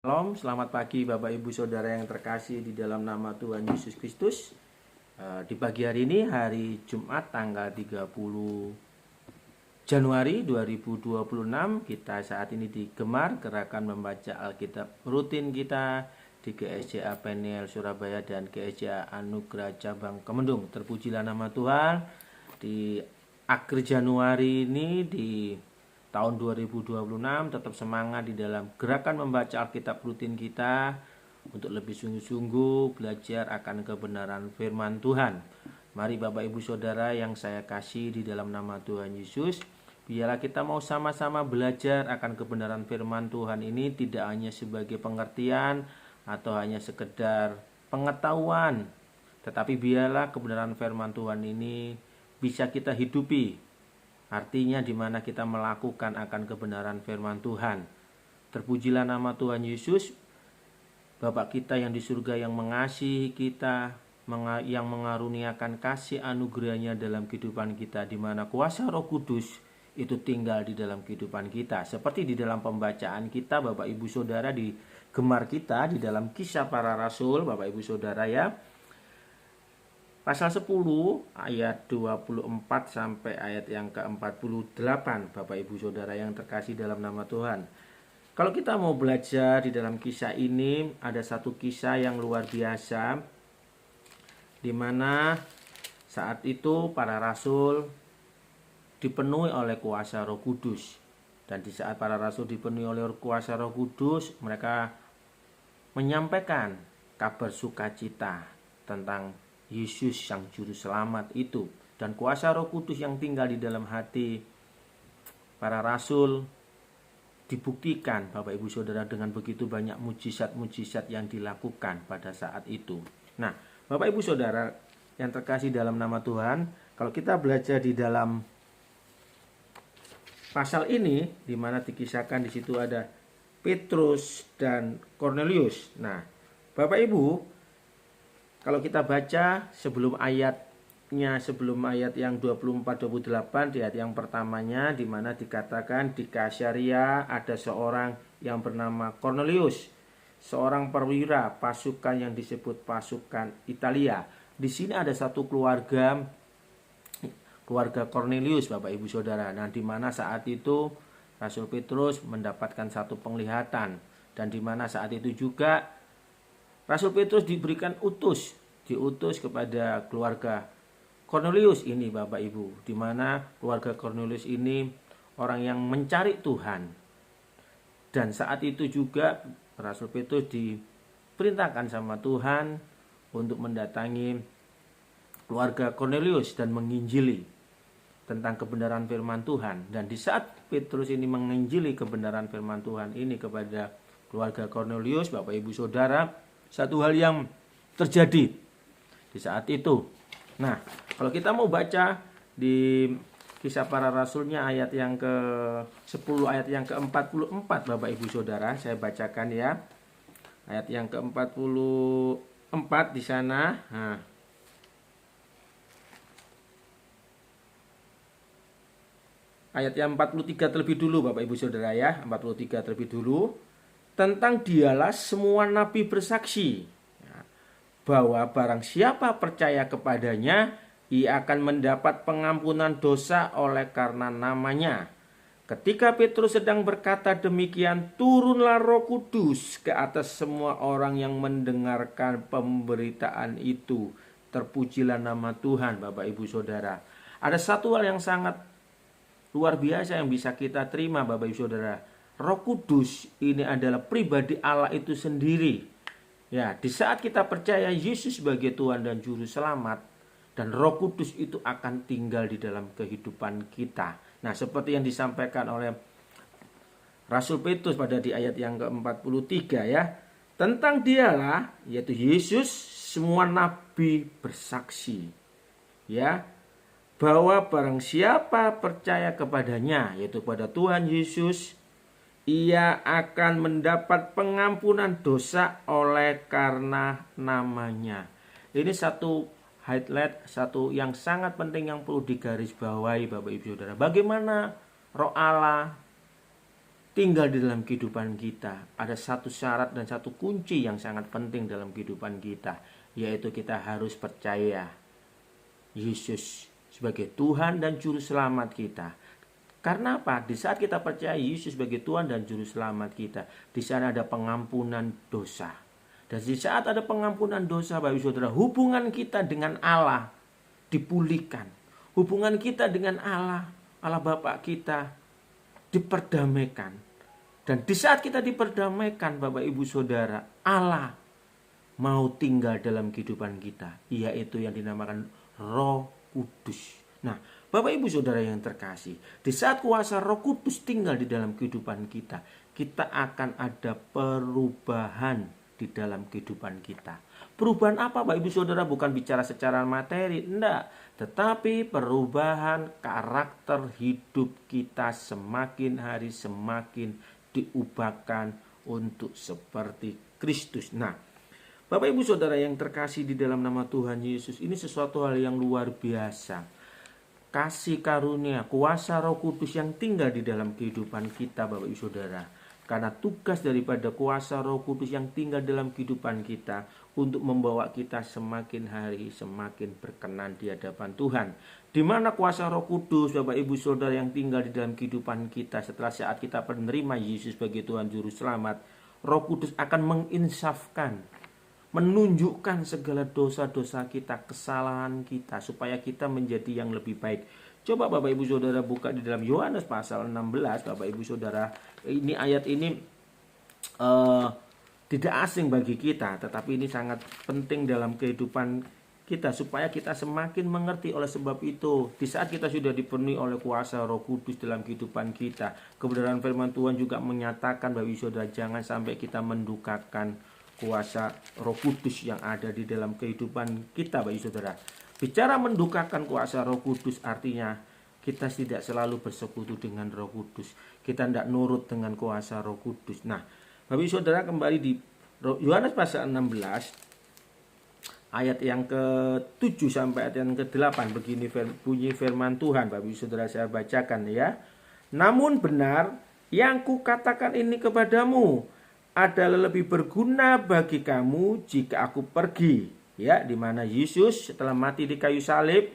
Shalom, selamat pagi Bapak Ibu Saudara yang terkasih di dalam nama Tuhan Yesus Kristus. Di pagi hari ini, hari Jumat tanggal 30 Januari 2026, kita saat ini di Gemar Gerakan Membaca Alkitab rutin kita di GSJA Peniel Surabaya dan GSJA Anugerah Cabang Kemendung. Terpujilah nama Tuhan. Di akhir Januari ini, di tahun 2026, tetap semangat di dalam gerakan membaca Alkitab rutin kita untuk lebih sungguh-sungguh belajar akan kebenaran firman Tuhan. Mari Bapak Ibu Saudara yang saya kasih di dalam nama Tuhan Yesus, biarlah kita mau sama-sama belajar akan kebenaran firman Tuhan ini tidak hanya sebagai pengertian atau hanya sekedar pengetahuan, tetapi biarlah kebenaran firman Tuhan ini bisa kita hidupi. Artinya di mana kita melakukan akan kebenaran firman Tuhan. Terpujilah nama Tuhan Yesus, Bapa kita yang di surga yang mengasihi kita, yang mengaruniakan kasih anugerahnya dalam kehidupan kita, di mana kuasa Roh Kudus itu tinggal di dalam kehidupan kita. Seperti di dalam pembacaan kita Bapak Ibu Saudara di Gemar kita di dalam Kisah Para Rasul, Bapak Ibu Saudara ya. Pasal 10 ayat 24 sampai ayat yang ke-48, Bapak Ibu Saudara yang terkasih dalam nama Tuhan. Kalau kita mau belajar di dalam kisah ini, ada satu kisah yang luar biasa, di mana saat itu para rasul dipenuhi oleh kuasa Roh Kudus. Dan di saat para rasul dipenuhi oleh kuasa Roh Kudus, mereka menyampaikan kabar sukacita tentang Yesus yang juru selamat itu, dan kuasa Roh Kudus yang tinggal di dalam hati para rasul dibuktikan Bapak Ibu Saudara dengan begitu banyak mujizat-mujizat yang dilakukan pada saat itu. Nah, Bapak Ibu Saudara yang terkasih dalam nama Tuhan, kalau kita belajar di dalam pasal ini, di mana dikisahkan di situ ada Petrus dan Kornelius. Nah, Bapak Ibu, kalau kita baca sebelum ayat yang 24-28, di ayat yang pertamanya, di mana dikatakan di Kaisarea ada seorang yang bernama Kornelius, seorang perwira pasukan yang disebut pasukan Italia. Di sini ada satu keluarga Kornelius, Bapak Ibu Saudara. Nah, di mana saat itu Rasul Petrus mendapatkan satu penglihatan, dan di mana saat itu juga Rasul Petrus diutus kepada keluarga Kornelius ini, Bapak Ibu, di mana keluarga Kornelius ini orang yang mencari Tuhan. Dan saat itu juga Rasul Petrus diperintahkan sama Tuhan untuk mendatangi keluarga Kornelius dan menginjili tentang kebenaran firman Tuhan. Dan di saat Petrus ini menginjili kebenaran firman Tuhan ini kepada keluarga Kornelius, Bapak Ibu Saudara, satu hal yang terjadi di saat itu. Nah, kalau kita mau baca di Kisah Para Rasulnya ayat yang ke-10, ayat yang ke-44, Bapak Ibu Saudara, saya bacakan ya. Ayat yang ke-44 di sana. Nah, ayat yang 43 terlebih dulu, Bapak Ibu Saudara ya. 43 terlebih dulu. Tentang dialah semua nabi bersaksi bahwa barang siapa percaya kepadanya, ia akan mendapat pengampunan dosa oleh karena namanya. Ketika Petrus sedang berkata demikian, turunlah Roh Kudus ke atas semua orang yang mendengarkan pemberitaan itu. Terpujilah nama Tuhan, Bapak Ibu Saudara. Ada satu hal yang sangat luar biasa yang bisa kita terima, Bapak Ibu Saudara. Roh Kudus ini adalah pribadi Allah itu sendiri. Ya, di saat kita percaya Yesus sebagai Tuhan dan Juru Selamat, dan Roh Kudus itu akan tinggal di dalam kehidupan kita. Nah, seperti yang disampaikan oleh Rasul Petrus pada di ayat yang ke-43 ya. Tentang dialah, yaitu Yesus, semua nabi bersaksi. Ya, bahwa barang siapa percaya kepadanya, yaitu pada Tuhan Yesus, ia akan mendapat pengampunan dosa oleh karena namanya. Ini satu highlight, satu yang sangat penting yang perlu digarisbawahi, Bapak Ibu Saudara. Bagaimana Roh Allah tinggal di dalam kehidupan kita, ada satu syarat dan satu kunci yang sangat penting dalam kehidupan kita, yaitu kita harus percaya Yesus sebagai Tuhan dan Juru Selamat kita. Karena apa? Di saat kita percaya Yesus sebagai Tuhan dan Juru Selamat kita, di sana ada pengampunan dosa. Dan di saat ada pengampunan dosa, Bapak Ibu Saudara, hubungan kita dengan Allah dipulihkan. Hubungan kita dengan Allah Bapa kita diperdamaikan. Dan di saat kita diperdamaikan, Bapak Ibu Saudara, Allah mau tinggal dalam kehidupan kita, yaitu yang dinamakan Roh Kudus. Nah, Bapak Ibu Saudara yang terkasih, di saat kuasa Roh Kudus tinggal di dalam kehidupan kita, kita akan ada perubahan di dalam kehidupan kita. Perubahan apa, Bapak Ibu Saudara? Bukan bicara secara materi, enggak, tetapi perubahan karakter hidup kita semakin hari semakin diubahkan untuk seperti Kristus. Nah, Bapak Ibu Saudara yang terkasih di dalam nama Tuhan Yesus, ini sesuatu hal yang luar biasa. Kasih karunia, kuasa Roh Kudus yang tinggal di dalam kehidupan kita, Bapak Ibu Saudara. Karena tugas daripada kuasa Roh Kudus yang tinggal dalam kehidupan kita untuk membawa kita semakin hari semakin berkenan di hadapan Tuhan. Di mana kuasa Roh Kudus, Bapak Ibu Saudara yang tinggal di dalam kehidupan kita setelah saat kita menerima Yesus sebagai Tuhan Juru Selamat, Roh Kudus akan menginsafkan, menunjukkan segala dosa-dosa kita, kesalahan kita, supaya kita menjadi yang lebih baik. Coba Bapak Ibu Saudara buka di dalam Yohanes pasal 16, Bapak Ibu Saudara. Ini ayat ini tidak asing bagi kita, tetapi ini sangat penting dalam kehidupan kita, supaya kita semakin mengerti. Oleh sebab itu, di saat kita sudah dipenuhi oleh kuasa Roh Kudus dalam kehidupan kita, kebenaran firman Tuhan juga menyatakan, Bapak Ibu Saudara, jangan sampai kita mendukakan kuasa Roh Kudus yang ada di dalam kehidupan kita, Bapak Ibu Saudara. Bicara mendukakan kuasa Roh Kudus artinya kita tidak selalu bersekutu dengan Roh Kudus. Kita tidak nurut dengan kuasa Roh Kudus. Nah, Bapak Ibu Saudara, kembali di Yohanes pasal 16 ayat yang ke-7 sampai ayat yang ke-8, begini bunyi firman Tuhan. Bapak Ibu Saudara, saya bacakan ya. Namun benar yang kukatakan ini kepadamu adalah lebih berguna bagi kamu jika aku pergi. Ya, di mana Yesus setelah mati di kayu salib,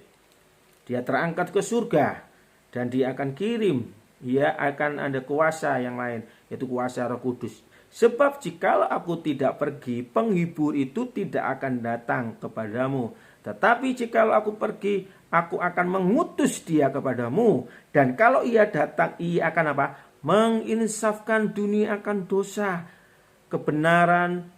dia terangkat ke surga dan dia akan kirim, ya, akan ada kuasa yang lain, yaitu kuasa Roh Kudus. Sebab jikalau aku tidak pergi, penghibur itu tidak akan datang kepadamu. Tetapi jikalau aku pergi, aku akan mengutus dia kepadamu. Dan kalau ia datang, ia akan apa? Menginsafkan dunia akan dosa, kebenaran,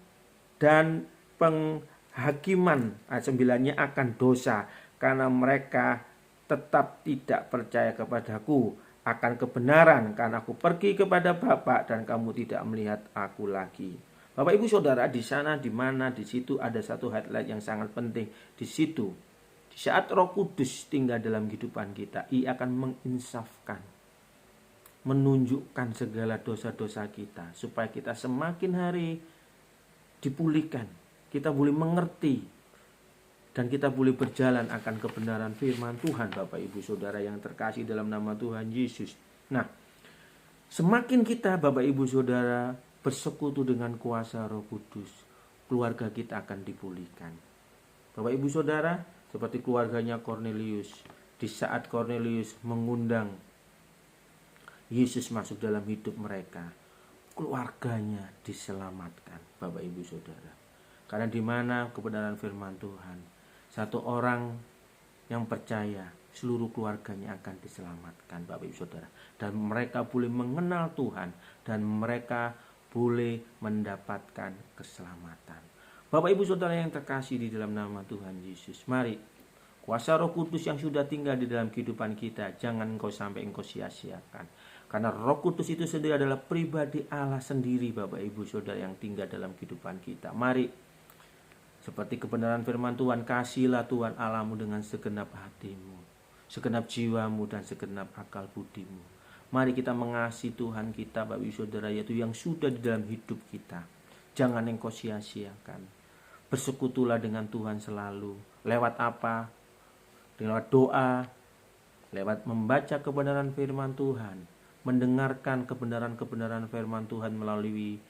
dan penghakiman. Ayat 9-nya akan dosa, karena mereka tetap tidak percaya kepadaku, akan kebenaran, karena aku pergi kepada Bapa dan kamu tidak melihat aku lagi. Bapak Ibu Saudara, di sana, di mana, di situ ada satu highlight yang sangat penting. Di situ, di saat Roh Kudus tinggal dalam kehidupan kita, ia akan menginsafkan, menunjukkan segala dosa-dosa kita, supaya kita semakin hari dipulihkan, kita boleh mengerti, dan kita boleh berjalan akan kebenaran firman Tuhan, Bapak Ibu Saudara yang terkasih dalam nama Tuhan Yesus. Nah, semakin kita, Bapak Ibu Saudara, bersekutu dengan kuasa Roh Kudus, keluarga kita akan dipulihkan. Bapak Ibu Saudara, seperti keluarganya Kornelius, di saat Kornelius mengundang Yesus masuk dalam hidup mereka, keluarganya diselamatkan, Bapak Ibu Saudara. Karena di mana kebenaran firman Tuhan, satu orang yang percaya, seluruh keluarganya akan diselamatkan, Bapak Ibu Saudara. Dan mereka boleh mengenal Tuhan, dan mereka boleh mendapatkan keselamatan. Bapak Ibu Saudara yang terkasih di dalam nama Tuhan Yesus, mari kuasa Roh Kudus yang sudah tinggal di dalam kehidupan kita, jangan engkau sampai engkau sia-siakan. Karena Roh Kudus itu sendiri adalah pribadi Allah sendiri, Bapak Ibu Saudara yang tinggal dalam kehidupan kita. Mari, seperti kebenaran firman Tuhan, kasihlah Tuhan Allahmu dengan segenap hatimu, segenap jiwamu, dan segenap akal budimu. Mari kita mengasihi Tuhan kita, Bapak Ibu Saudara, yaitu yang sudah di dalam hidup kita. Jangan engkau sia-siakan. Bersekutulah dengan Tuhan selalu. Lewat apa? Lewat doa, lewat membaca kebenaran firman Tuhan, mendengarkan kebenaran-kebenaran firman Tuhan melalui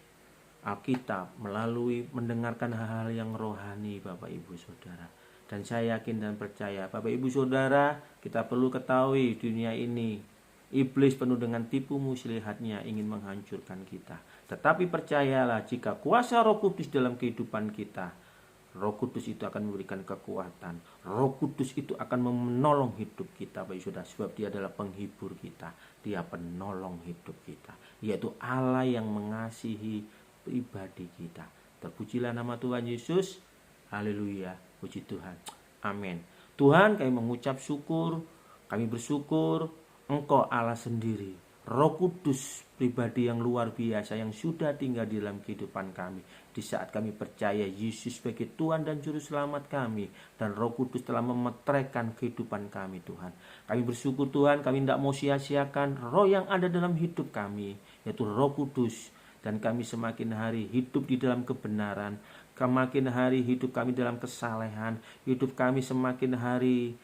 Alkitab, melalui mendengarkan hal-hal yang rohani, Bapak Ibu Saudara. Dan saya yakin dan percaya, Bapak Ibu Saudara, kita perlu ketahui dunia ini, iblis penuh dengan tipu muslihatnya ingin menghancurkan kita. Tetapi percayalah, jika kuasa Roh Kudus dalam kehidupan kita, Roh Kudus itu akan memberikan kekuatan. Roh Kudus itu akan menolong hidup kita, Bapak Ibu Saudara, sebab Dia adalah penghibur kita. Dia penolong hidup kita, yaitu Allah yang mengasihi pribadi kita. Terpujilah nama Tuhan Yesus. Haleluya, puji Tuhan. Amin. Tuhan, kami mengucap syukur, kami bersyukur Engkau Allah sendiri, Roh Kudus pribadi yang luar biasa yang sudah tinggal di dalam kehidupan kami. Di saat kami percaya Yesus sebagai Tuhan dan Juru Selamat kami, dan Roh Kudus telah memeteraikan kehidupan kami, Tuhan. Kami bersyukur Tuhan, kami tidak mau sia-siakan roh yang ada dalam hidup kami, yaitu Roh Kudus. Dan kami semakin hari hidup di dalam kebenaran, semakin hari hidup kami dalam kesalehan, hidup kami semakin hari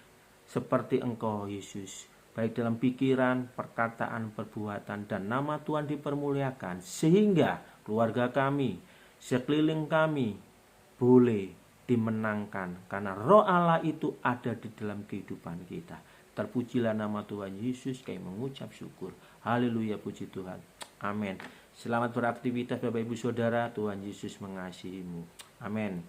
seperti Engkau Yesus, baik dalam pikiran, perkataan, perbuatan, dan nama Tuhan dipermuliakan, sehingga keluarga kami, sekeliling kami boleh dimenangkan, karena Roh Allah itu ada di dalam kehidupan kita. Terpujilah nama Tuhan Yesus, kami mengucap syukur. Haleluya, puji Tuhan. Amin. Selamat beraktivitas Bapak Ibu Saudara, Tuhan Yesus mengasihimu. Amin.